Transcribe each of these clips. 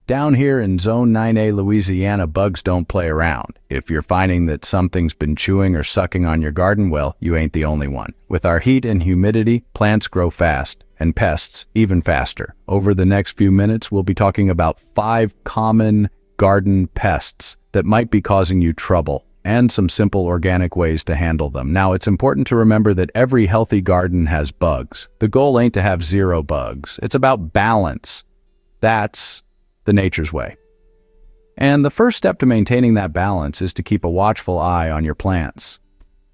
Down here in Zone 9A, Louisiana, bugs don't play around. If you're finding that something's been chewing or sucking on your garden, well, you ain't the only one. With our heat and humidity, plants grow fast, and pests even faster. Over the next few minutes, we'll be talking about 5 common garden pests that might be causing you trouble, and some simple organic ways to handle them. Now, it's important to remember that every healthy garden has bugs. The goal ain't to have 0 bugs. It's about balance. That's the nature's way. And the first step to maintaining that balance is to keep a watchful eye on your plants.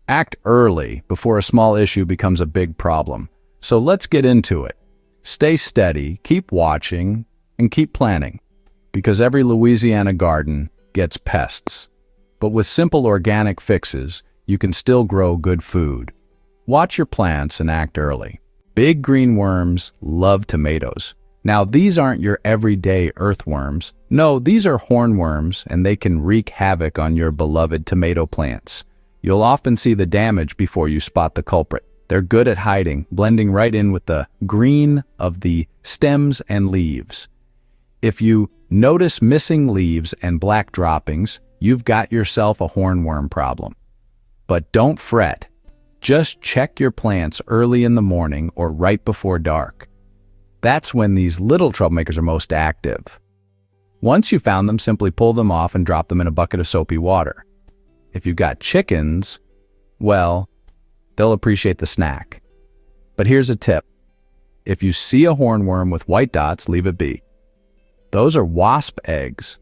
Act early before a small issue becomes a big problem. So let's get into it. Stay steady, keep watching, and keep planning, because every Louisiana garden gets pests. But with simple organic fixes, you can still grow good food. Watch your plants and act early. Big green worms love tomatoes. Now, these aren't your everyday earthworms. No, these are hornworms, and they can wreak havoc on your beloved tomato plants. You'll often see the damage before you spot the culprit. They're good at hiding, blending right in with the green of the stems and leaves. If you notice missing leaves and black droppings, you've got yourself a hornworm problem. But don't fret. Just check your plants early in the morning or right before dark. That's when these little troublemakers are most active. Once you found them, simply pull them off and drop them in a bucket of soapy water. If you've got chickens, well, they'll appreciate the snack. But here's a tip. If you see a hornworm with white dots, leave it be. Those are wasp eggs.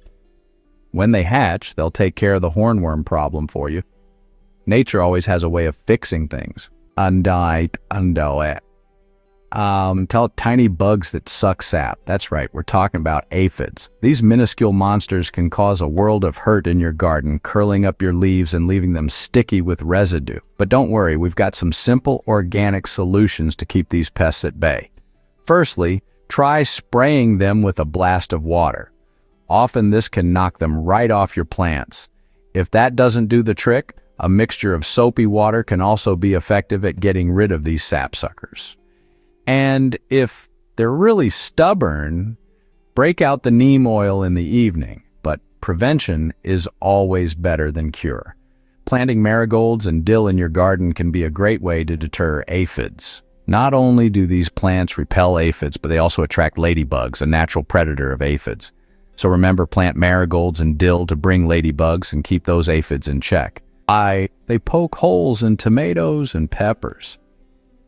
When they hatch, they'll take care of the hornworm problem for you. Nature always has a way of fixing things. Tiny bugs that suck sap. That's right, we're talking about aphids. These minuscule monsters can cause a world of hurt in your garden, curling up your leaves and leaving them sticky with residue. But don't worry, we've got some simple organic solutions to keep these pests at bay. Firstly, try spraying them with a blast of water. Often this can knock them right off your plants. If that doesn't do the trick, a mixture of soapy water can also be effective at getting rid of these sapsuckers. And if they're really stubborn, break out the neem oil in the evening. But prevention is always better than cure. Planting marigolds and dill in your garden can be a great way to deter aphids. Not only do these plants repel aphids, but they also attract ladybugs, a natural predator of aphids. So remember, plant marigolds and dill to bring ladybugs and keep those aphids in check. They poke holes in tomatoes and peppers.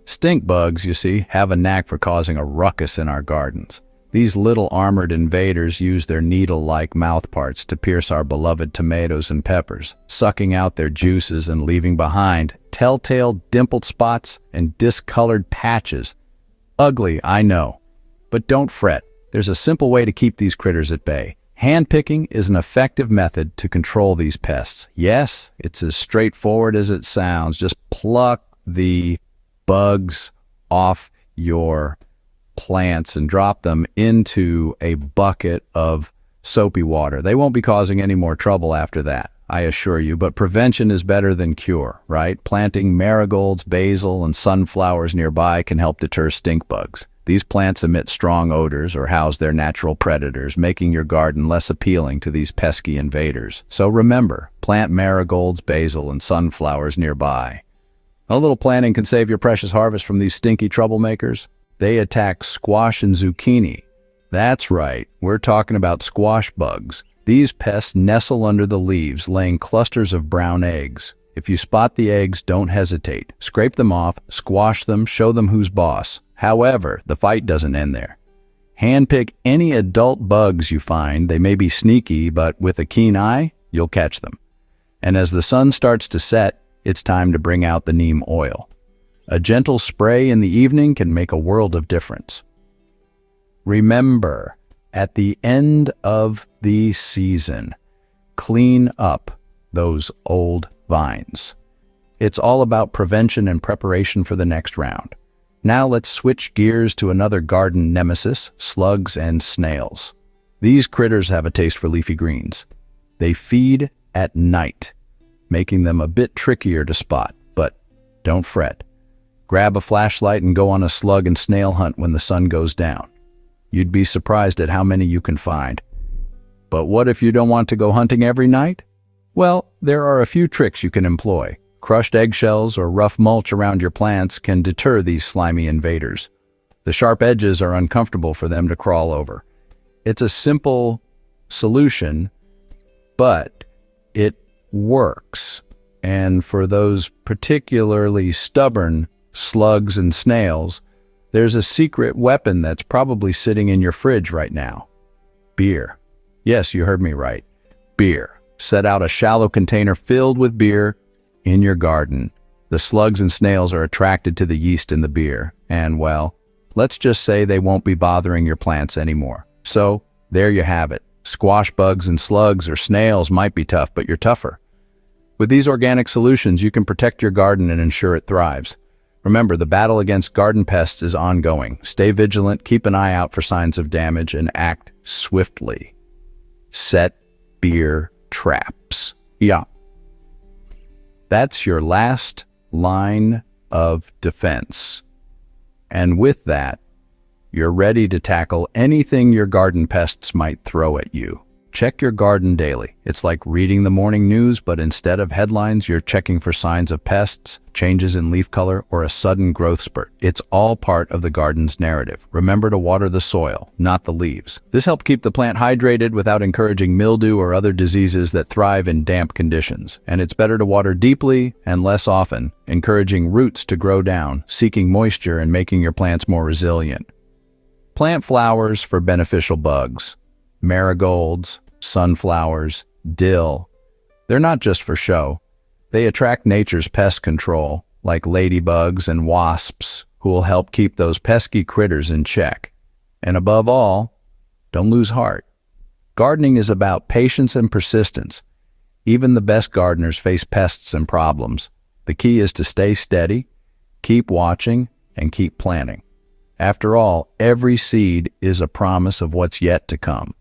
Stink bugs, you see, have a knack for causing a ruckus in our gardens. These little armored invaders use their needle-like mouthparts to pierce our beloved tomatoes and peppers, sucking out their juices and leaving behind telltale dimpled spots and discolored patches. Ugly, I know. But don't fret. There's a simple way to keep these critters at bay. Hand-picking is an effective method to control these pests. Yes, it's as straightforward as it sounds. Just pluck the bugs off your plants and drop them into a bucket of soapy water. They won't be causing any more trouble after that, I assure you, but prevention is better than cure, right? Planting marigolds, basil, and sunflowers nearby can help deter stink bugs. These plants emit strong odors or house their natural predators, making your garden less appealing to these pesky invaders. So remember, plant marigolds, basil, and sunflowers nearby. A little planting can save your precious harvest from these stinky troublemakers. They attack squash and zucchini. That's right, we're talking about squash bugs. These pests nestle under the leaves, laying clusters of brown eggs. If you spot the eggs, don't hesitate. Scrape them off, squash them, show them who's boss. However, the fight doesn't end there. Handpick any adult bugs you find. They may be sneaky, but with a keen eye, you'll catch them. And as the sun starts to set, it's time to bring out the neem oil. A gentle spray in the evening can make a world of difference. Remember, at the end of the season, clean up those old vines. It's all about prevention and preparation for the next round. Now let's switch gears to another garden nemesis, slugs and snails. These critters have a taste for leafy greens. They feed at night, making them a bit trickier to spot, but don't fret. Grab a flashlight and go on a slug and snail hunt when the sun goes down. You'd be surprised at how many you can find. But what if you don't want to go hunting every night? Well, there are a few tricks you can employ. Crushed eggshells or rough mulch around your plants can deter these slimy invaders. The sharp edges are uncomfortable for them to crawl over. It's a simple solution, but it works. And for those particularly stubborn slugs and snails, there's a secret weapon that's probably sitting in your fridge right now. Beer. Yes, you heard me right. Beer. Set out a shallow container filled with beer in your garden. The slugs and snails are attracted to the yeast in the beer, and well, let's just say they won't be bothering your plants anymore. So, there you have it. Squash bugs and slugs or snails might be tough, but you're tougher. With these organic solutions, you can protect your garden and ensure it thrives. Remember, the battle against garden pests is ongoing. Stay vigilant, keep an eye out for signs of damage, and act swiftly. Set beer traps. Yeah. That's your last line of defense. And with that, you're ready to tackle anything your garden pests might throw at you. Check your garden daily. It's like reading the morning news, but instead of headlines, you're checking for signs of pests, changes in leaf color, or a sudden growth spurt. It's all part of the garden's narrative. Remember to water the soil, not the leaves. This helps keep the plant hydrated without encouraging mildew or other diseases that thrive in damp conditions. And it's better to water deeply and less often, encouraging roots to grow down, seeking moisture, and making your plants more resilient. Plant flowers for beneficial bugs. Marigolds, sunflowers, dill. They're not just for show. They attract nature's pest control, like ladybugs and wasps, who will help keep those pesky critters in check. And above all, don't lose heart. Gardening is about patience and persistence. Even the best gardeners face pests and problems. The key is to stay steady, keep watching, and keep planting. After all, every seed is a promise of what's yet to come.